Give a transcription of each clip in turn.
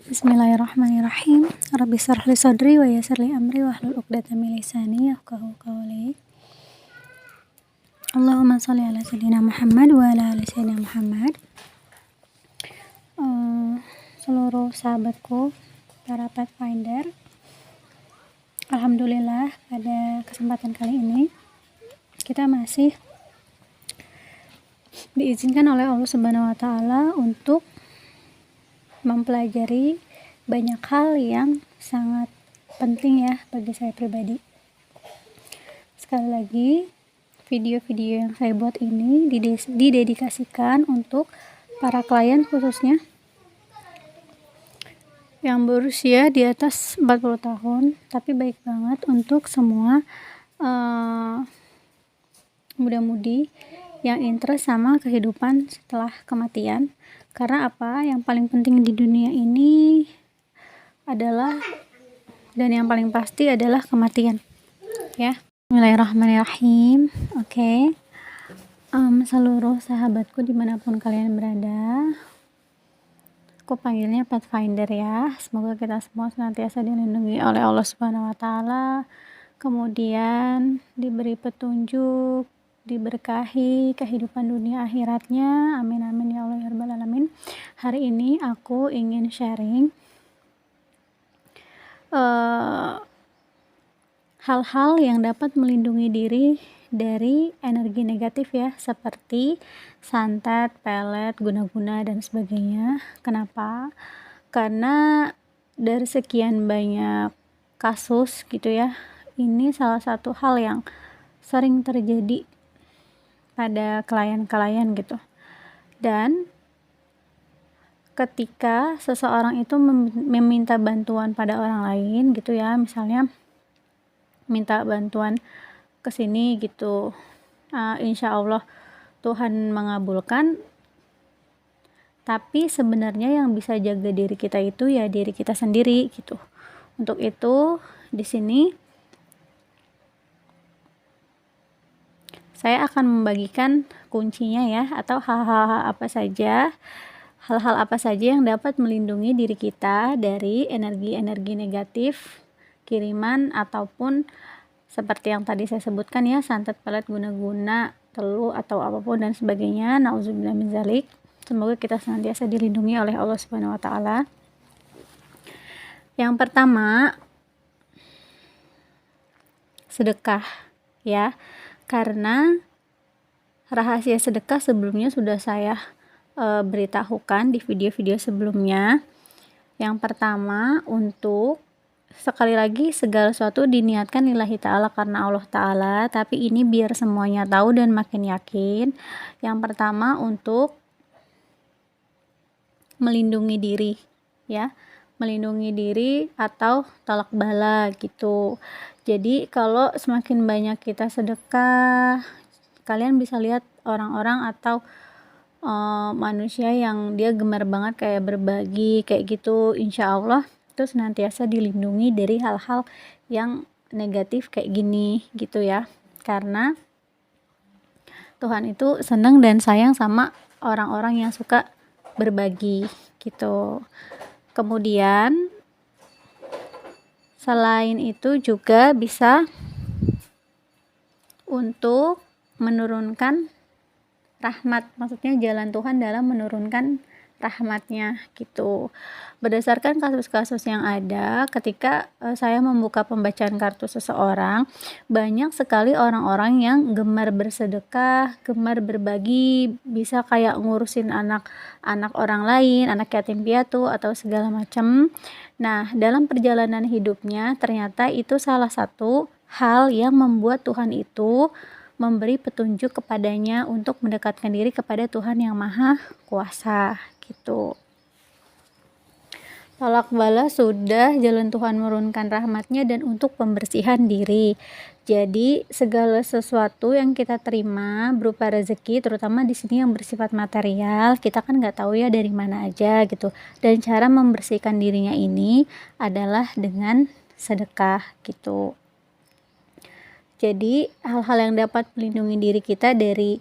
Bismillahirrahmanirrahim. Rabbi shrah li sadri wa yassir li amri wahlul 'uqdatam min lisani yafqahu qawli. Allahumma shalli ala sayyidina Muhammad wa ala ali sayyidina Muhammad. Seluruh sahabatku, para Pathfinder, alhamdulillah pada kesempatan kali ini kita masih diizinkan oleh Allah Subhanahu wa taala untuk mempelajari banyak hal yang sangat penting ya bagi saya pribadi. Sekali lagi, video-video yang saya buat ini didedikasikan untuk para klien khususnya yang berusia di atas 40 tahun, tapi baik banget untuk semua muda-mudi yang interest sama kehidupan setelah kematian. Karena apa? Yang paling penting di dunia ini adalah, dan yang paling pasti adalah kematian ya. Bismillahirrahmanirrahim. Oke. Seluruh sahabatku dimanapun kalian berada, aku panggilnya Pathfinder ya. Semoga kita semua senantiasa dilindungi oleh Allah Subhanahu wa taala, kemudian diberi petunjuk, diberkahi kehidupan dunia akhiratnya. Amin amin ya Allah ya rabbal alamin. Hari ini aku ingin sharing hal-hal yang dapat melindungi diri dari energi negatif ya, seperti santet, pelet, guna-guna dan sebagainya. Kenapa? Karena dari sekian banyak kasus gitu ya, ini salah satu hal yang sering terjadi pada klien-klien gitu. Dan ketika seseorang itu meminta bantuan pada orang lain gitu ya, misalnya minta bantuan ke sini gitu, insya Allah Tuhan mengabulkan, tapi sebenarnya yang bisa jaga diri kita itu ya diri kita sendiri gitu. Untuk itu di sini saya akan membagikan kuncinya ya, atau hal-hal apa saja yang dapat melindungi diri kita dari energi-energi negatif, kiriman ataupun seperti yang tadi saya sebutkan ya, santet, pelet, guna-guna, telu atau apapun dan sebagainya. Nauzubillah min dzalik. Semoga kita senantiasa dilindungi oleh Allah Subhanahu wa taala. Yang pertama, sedekah ya. Karena rahasia sedekah sebelumnya sudah saya beritahukan di video-video sebelumnya. Yang pertama, untuk sekali lagi segala sesuatu diniatkan lillahi ta'ala, karena Allah ta'ala, tapi ini biar semuanya tahu dan makin yakin. Yang pertama, untuk melindungi diri ya, melindungi diri atau talak bala gitu. Jadi kalau semakin banyak kita sedekah, kalian bisa lihat orang-orang atau manusia yang dia gemar banget kayak berbagi kayak gitu, insya Allah itu senantiasa dilindungi dari hal-hal yang negatif kayak gini gitu ya. Karena Tuhan itu senang dan sayang sama orang-orang yang suka berbagi gitu. Kemudian selain itu juga bisa untuk menurunkan rahmat, maksudnya jalan Tuhan dalam menurunkan rahmatnya gitu. Berdasarkan kasus-kasus yang ada, ketika saya membuka pembacaan kartu seseorang, banyak sekali orang-orang yang gemar bersedekah, gemar berbagi, bisa kayak ngurusin anak-anak orang lain, anak yatim piatu atau segala macam. Nah, dalam perjalanan hidupnya ternyata itu salah satu hal yang membuat Tuhan itu memberi petunjuk kepadanya untuk mendekatkan diri kepada Tuhan yang Maha Kuasa gitu. Tolak bala sudah jalan Tuhan menurunkan rahmatnya dan untuk pembersihan diri. Jadi segala sesuatu yang kita terima berupa rezeki, terutama di sini yang bersifat material, kita kan nggak tahu ya dari mana aja gitu. Dan cara membersihkan dirinya ini adalah dengan sedekah gitu. Jadi hal-hal yang dapat melindungi diri kita dari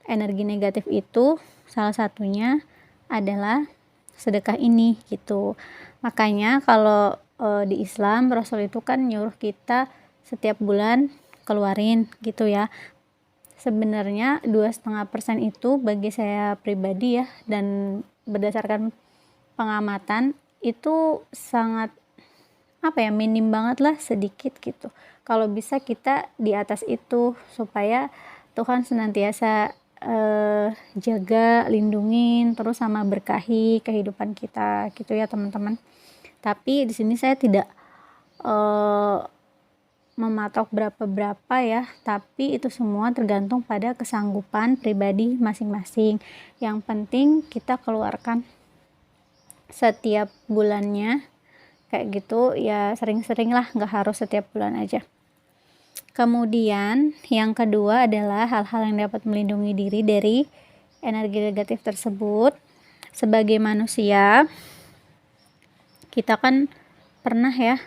energi negatif itu salah satunya adalah sedekah ini gitu. Makanya kalau di Islam Rasul itu kan nyuruh kita setiap bulan keluarin gitu ya. Sebenarnya 2,5% itu bagi saya pribadi ya, dan berdasarkan pengamatan itu sangat minim banget lah, sedikit gitu. Kalau bisa kita di atas itu supaya Tuhan senantiasa jaga, lindungin, terus sama berkahi kehidupan kita gitu ya teman-teman. Tapi di sini saya tidak mematok berapa ya, tapi itu semua tergantung pada kesanggupan pribadi masing-masing. Yang penting kita keluarkan setiap bulannya kayak gitu ya, sering-sering lah, nggak harus setiap bulan aja. Kemudian yang kedua adalah hal-hal yang dapat melindungi diri dari energi negatif tersebut. Sebagai manusia kita kan pernah ya,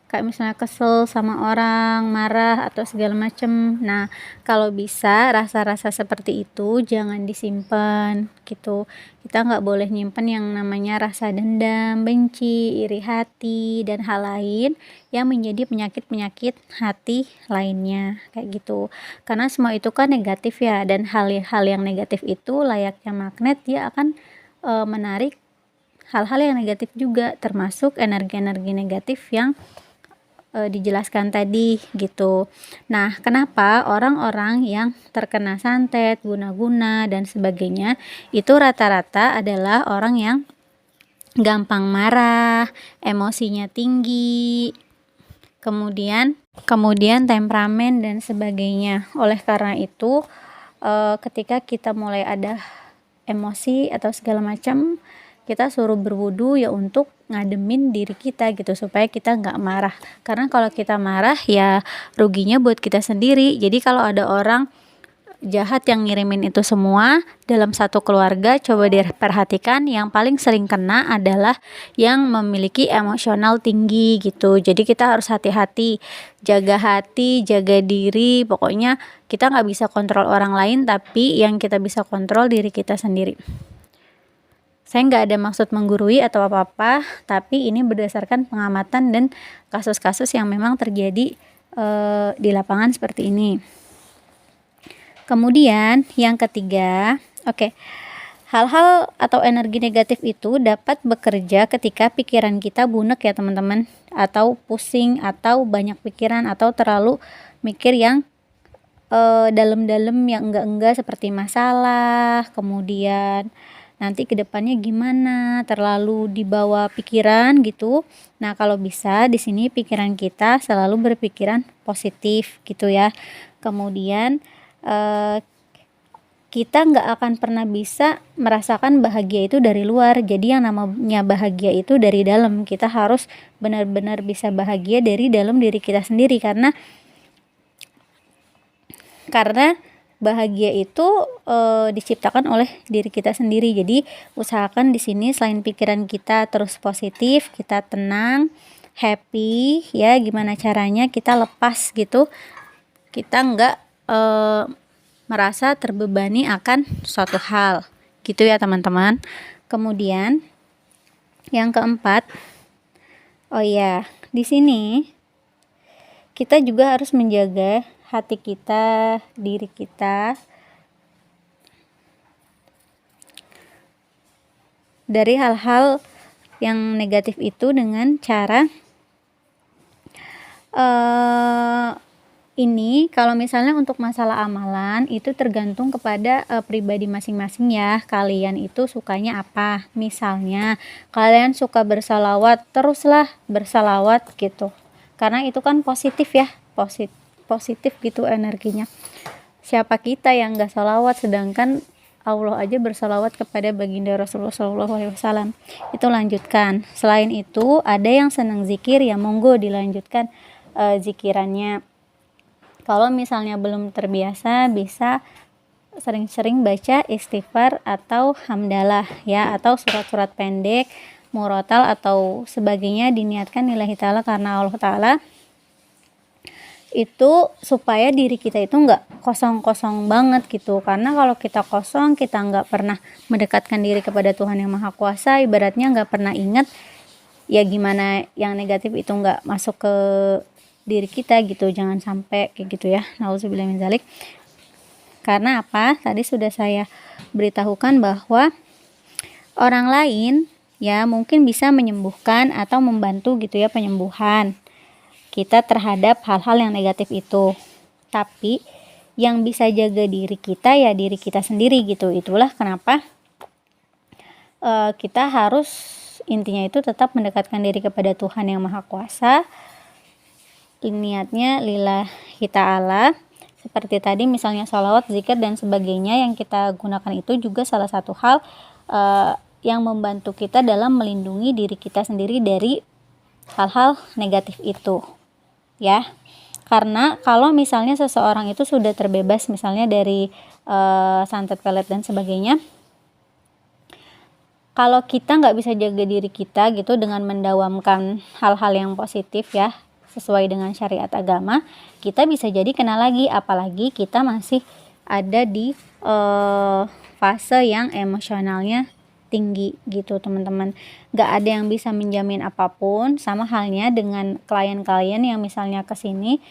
kayak misalnya kesel sama orang, marah atau segala macem. Nah, kalau bisa rasa-rasa seperti itu jangan disimpan gitu. Kita nggak boleh nyimpen yang namanya rasa dendam, benci, iri hati, dan hal lain yang menjadi penyakit-penyakit hati lainnya kayak gitu. Karena semua itu kan negatif ya, dan hal-hal yang negatif itu layaknya magnet, dia akan menarik hal-hal yang negatif juga, termasuk energi-energi negatif yang dijelaskan tadi gitu. Nah, kenapa orang-orang yang terkena santet, guna-guna dan sebagainya itu rata-rata adalah orang yang gampang marah, emosinya tinggi, kemudian temperamen dan sebagainya. Oleh karena itu ketika kita mulai ada emosi atau segala macam, kita suruh berwudu ya untuk ngademin diri kita gitu, supaya kita nggak marah. Karena kalau kita marah ya ruginya buat kita sendiri. Jadi kalau ada orang jahat yang ngirimin itu semua dalam satu keluarga, coba diperhatikan yang paling sering kena adalah yang memiliki emosional tinggi gitu. Jadi kita harus hati-hati, jaga diri. Pokoknya kita nggak bisa kontrol orang lain, tapi yang kita bisa kontrol diri kita sendiri. Saya nggak ada maksud menggurui atau apa-apa, tapi ini berdasarkan pengamatan dan kasus-kasus yang memang terjadi di lapangan seperti ini. Kemudian yang ketiga, hal-hal atau energi negatif itu dapat bekerja ketika pikiran kita bunek ya teman-teman, atau pusing, atau banyak pikiran, atau terlalu mikir yang dalam-dalam yang enggak-enggak seperti masalah, kemudian nanti kedepannya gimana, terlalu dibawa pikiran gitu. Nah, kalau bisa di sini pikiran kita selalu berpikiran positif gitu ya. Kemudian kita nggak akan pernah bisa merasakan bahagia itu dari luar. Jadi yang namanya bahagia itu dari dalam. Kita harus benar-benar bisa bahagia dari dalam diri kita sendiri, karena bahagia itu diciptakan oleh diri kita sendiri. Jadi usahakan di sini selain pikiran kita terus positif, kita tenang, happy ya. Gimana caranya kita lepas gitu, kita nggak merasa terbebani akan suatu hal gitu ya teman-teman. Kemudian yang keempat, di sini kita juga harus menjaga hati kita, diri kita dari hal-hal yang negatif itu dengan cara ini. Kalau misalnya untuk masalah amalan itu tergantung kepada pribadi masing-masing ya. Kalian itu sukanya apa? Misalnya kalian suka bersalawat, teruslah bersalawat gitu, karena itu kan positif ya, positif gitu energinya. Siapa kita yang gak salawat, sedangkan Allah aja bersalawat kepada baginda Rasulullah SAW. Itu lanjutkan. Selain itu ada yang senang zikir ya, monggo dilanjutkan zikirannya. Kalau misalnya belum terbiasa, bisa sering-sering baca istighfar atau hamdalah ya, atau surat-surat pendek, murotal atau sebagainya, diniatkan lillahi ta'ala, karena Allah Ta'ala. itu supaya diri kita itu nggak kosong-kosong banget gitu. Karena kalau kita kosong, kita nggak pernah mendekatkan diri kepada Tuhan yang Maha Kuasa, ibaratnya nggak pernah ingat ya gimana yang negatif itu nggak masuk ke diri kita gitu. Jangan sampai kayak gitu ya. Nauzubillah min dzalik. Karena apa? Tadi sudah saya beritahukan bahwa orang lain ya mungkin bisa menyembuhkan atau membantu gitu ya penyembuhan kita terhadap hal-hal yang negatif itu. Tapi yang bisa jaga diri kita ya diri kita sendiri gitu. Itulah kenapa kita harus intinya itu tetap mendekatkan diri kepada Tuhan yang Maha Kuasa. Niatnya lillahi ta'ala. Seperti tadi misalnya sholawat, zikir dan sebagainya yang kita gunakan itu juga salah satu hal yang membantu kita dalam melindungi diri kita sendiri dari hal-hal negatif itu. Ya, karena kalau misalnya seseorang itu sudah terbebas misalnya dari santet pelet dan sebagainya, kalau kita nggak bisa jaga diri kita gitu dengan mendawamkan hal-hal yang positif ya sesuai dengan syariat agama, kita bisa jadi kena lagi, apalagi kita masih ada di fase yang emosionalnya tinggi gitu teman-teman. Gak ada yang bisa menjamin apapun, sama halnya dengan klien-klien yang misalnya kesini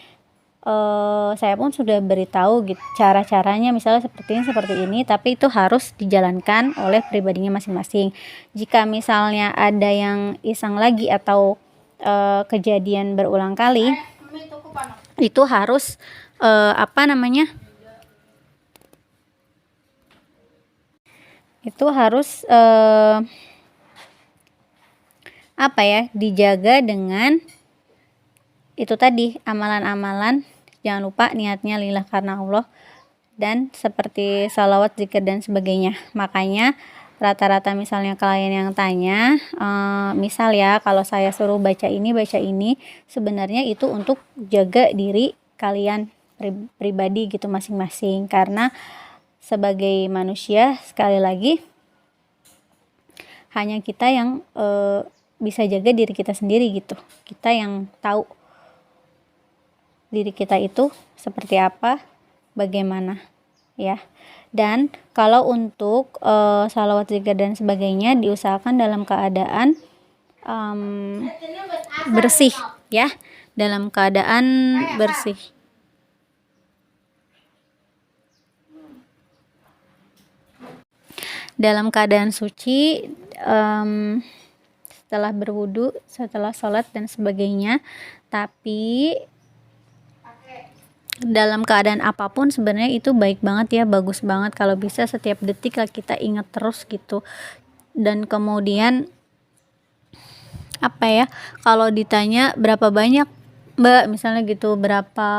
saya pun sudah beritahu gitu cara-caranya misalnya seperti ini, tapi itu harus dijalankan oleh pribadinya masing-masing. Jika misalnya ada yang iseng lagi atau kejadian berulang kali, itu harus itu harus dijaga dengan itu tadi amalan-amalan. Jangan lupa niatnya lillah karena Allah, dan seperti salawat, zikir dan sebagainya. Makanya rata-rata misalnya klien yang tanya misal ya kalau saya suruh baca ini, sebenarnya itu untuk jaga diri kalian pribadi gitu masing-masing. Karena sebagai manusia sekali lagi hanya kita yang bisa jaga diri kita sendiri gitu. Kita yang tahu diri kita itu seperti apa, bagaimana ya. Dan kalau untuk salawat, zikir dan sebagainya diusahakan dalam keadaan bersih ya, dalam keadaan bersih. Dalam keadaan suci, setelah berwudu, setelah sholat dan sebagainya. Tapi dalam keadaan apapun sebenarnya itu baik banget ya, bagus banget kalau bisa setiap detik lah kita ingat terus gitu. Dan kemudian kalau ditanya berapa banyak Mbak misalnya gitu, berapa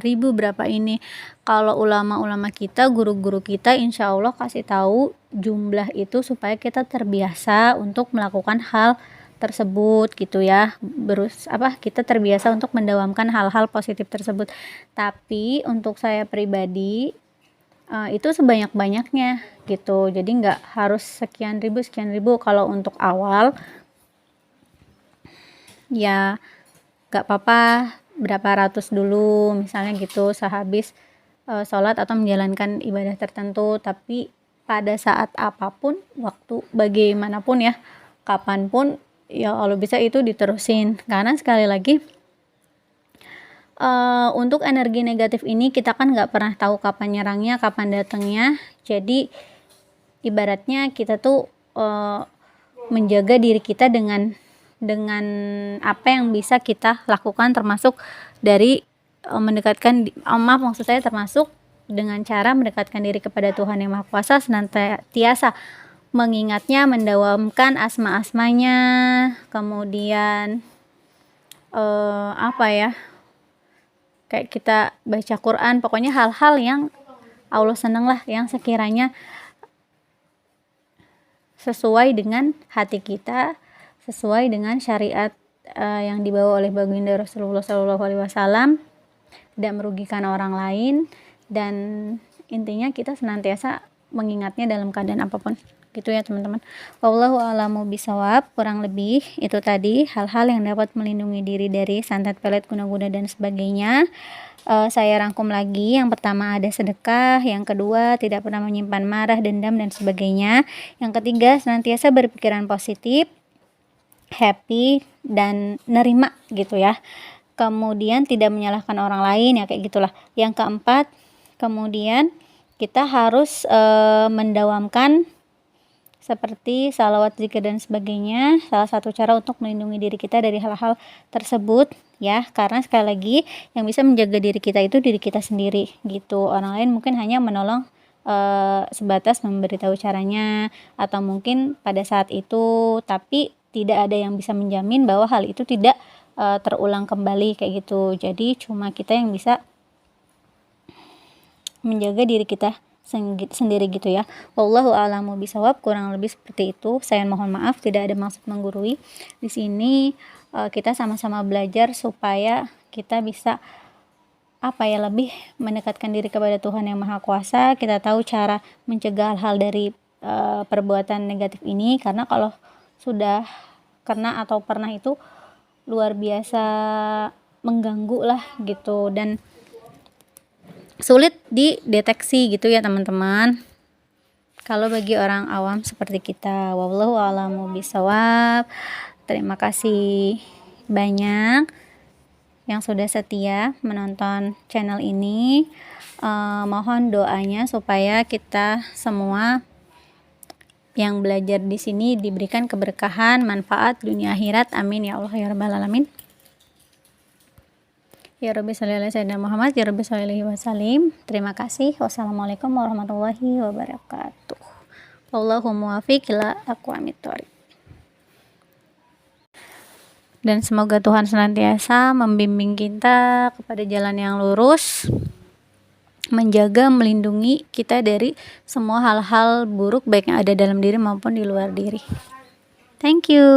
ribu, berapa ini, kalau ulama-ulama kita, guru-guru kita insya Allah kasih tahu jumlah itu supaya kita terbiasa untuk melakukan hal tersebut gitu ya. Kita terbiasa untuk mendawamkan hal-hal positif tersebut. Tapi untuk saya pribadi itu sebanyak-banyaknya gitu. Jadi nggak harus sekian ribu. Kalau untuk awal ya nggak apa-apa berapa ratus dulu misalnya gitu sehabis sholat atau menjalankan ibadah tertentu. Tapi pada saat apapun, waktu bagaimanapun ya, kapanpun ya kalau bisa itu diterusin. Karena sekali lagi untuk energi negatif ini kita kan nggak pernah tahu kapan nyerangnya, kapan datangnya. Jadi ibaratnya kita tuh menjaga diri kita dengan apa yang bisa kita lakukan, termasuk dari termasuk dengan cara mendekatkan diri kepada Tuhan yang Maha Kuasa, senantiasa mengingatnya, mendawamkan asma-asmanya, kemudian kayak kita baca Quran, pokoknya hal-hal yang Allah senang lah, yang sekiranya sesuai dengan hati kita, sesuai dengan syariat yang dibawa oleh baginda Rasulullah SAW, tidak merugikan orang lain, dan intinya kita senantiasa mengingatnya dalam keadaan apapun. gitu ya teman-teman. Wallahu a'lamu bisawab. Kurang lebih itu tadi hal-hal yang dapat melindungi diri dari santet, pelet, guna-guna dan sebagainya. Saya rangkum lagi. Yang pertama ada sedekah, yang kedua tidak pernah menyimpan marah, dendam dan sebagainya, yang ketiga senantiasa berpikiran positif, happy dan nerima gitu ya, kemudian tidak menyalahkan orang lain ya, kayak gitulah. Yang keempat, kemudian kita harus mendawamkan seperti salawat, zikir dan sebagainya. Salah satu cara untuk melindungi diri kita dari hal-hal tersebut ya, karena sekali lagi yang bisa menjaga diri kita itu diri kita sendiri gitu. Orang lain mungkin hanya menolong sebatas memberitahu caranya atau mungkin pada saat itu, tapi tidak ada yang bisa menjamin bahwa hal itu tidak terulang kembali kayak gitu. Jadi cuma kita yang bisa menjaga diri kita sendiri gitu ya. Wallahu a'lamu bisawab. Kurang lebih seperti itu. Saya mohon maaf tidak ada maksud menggurui. Di sini kita sama-sama belajar supaya kita bisa lebih mendekatkan diri kepada Tuhan yang Maha Kuasa. Kita tahu cara mencegah hal-hal dari perbuatan negatif ini, karena kalau sudah kena atau pernah itu luar biasa mengganggu lah gitu dan sulit dideteksi gitu ya teman-teman, kalau bagi orang awam seperti kita. Wallahu a'lamu bisawab. Terima kasih banyak yang sudah setia menonton channel ini. Mohon doanya supaya kita semua yang belajar di sini diberikan keberkahan, manfaat dunia akhirat. Amin ya Allah ya rabbal alamin. Ya Rabbi sholli ala sayyidina Muhammad, ya Rabbi sholli alaihi wasallim. Terima kasih. Wassalamualaikum warahmatullahi wabarakatuh. Wallahu muwaffiq ila aqwamit thoriq. Dan semoga Tuhan senantiasa membimbing kita kepada jalan yang lurus, menjaga, melindungi kita dari semua hal-hal buruk baik yang ada dalam diri maupun di luar diri. Thank you.